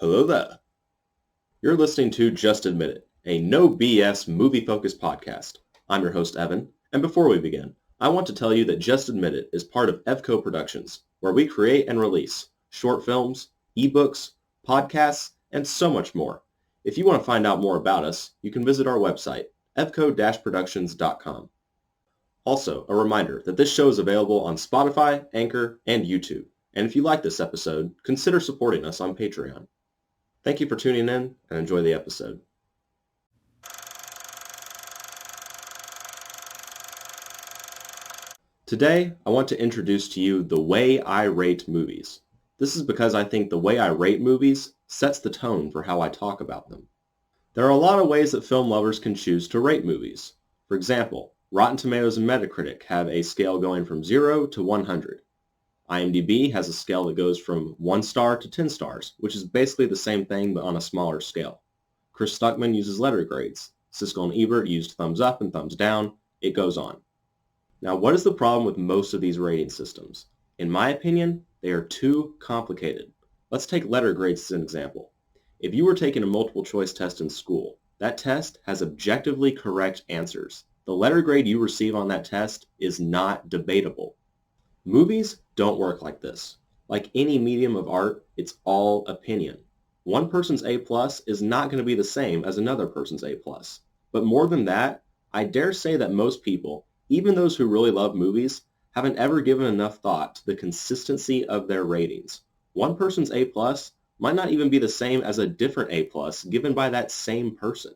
Hello there. You're listening to Just Admit It, a no BS movie-focused podcast. I'm your host, Evan, and before we begin, I want to tell you that Just Admit It is part of EvCo Productions, where we create and release short films, ebooks, podcasts, and so much more. If you want to find out more about us, you can visit our website, evco-productions.com. Also, a reminder that this show is available on Spotify, Anchor, and YouTube. And if you like this episode, consider supporting us on Patreon. Thank you for tuning in and enjoy the episode. Today, I want to introduce to you the way I rate movies. This is because I think the way I rate movies sets the tone for how I talk about them. There are a lot of ways that film lovers can choose to rate movies. For example, Rotten Tomatoes and Metacritic have a scale going from 0 to 100. IMDb has a scale that goes from 1 star to 10 stars, which is basically the same thing but on a smaller scale. Chris Stuckman uses letter grades. Siskel and Ebert used thumbs up and thumbs down. It goes on. Now, what is the problem with most of these rating systems? In my opinion, they are too complicated. Let's take letter grades as an example. If you were taking a multiple choice test in school, that test has objectively correct answers. The letter grade you receive on that test is not debatable. Movies don't work like this. Like any medium of art, it's all opinion. One person's A+ is not going to be the same as another person's A+. But more than that, I dare say that most people, even those who really love movies, haven't ever given enough thought to the consistency of their ratings. One person's A+ might not even be the same as a different A+ given by that same person.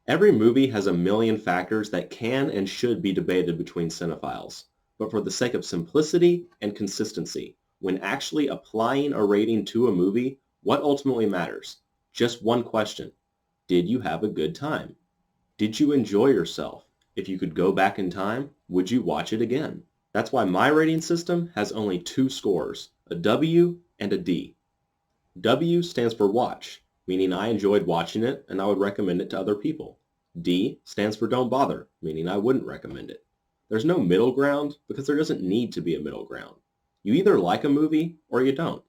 Every movie has a million factors that can and should be debated between cinephiles. But for the sake of simplicity and consistency, when actually applying a rating to a movie, what ultimately matters? Just one question. Did you have a good time? Did you enjoy yourself? If you could go back in time, would you watch it again? That's why my rating system has only 2 scores, a W and a D. W stands for watch, meaning I enjoyed watching it and I would recommend it to other people. D stands for don't bother, meaning I wouldn't recommend it. There's no middle ground because there doesn't need to be a middle ground. You either like a movie or you don't.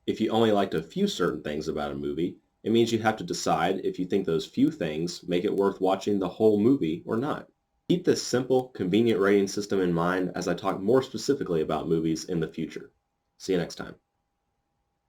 If you only liked a few certain things about a movie, it means you have to decide if you think those few things make it worth watching the whole movie or not. Keep this simple, convenient rating system in mind as I talk more specifically about movies in the future. See you next time.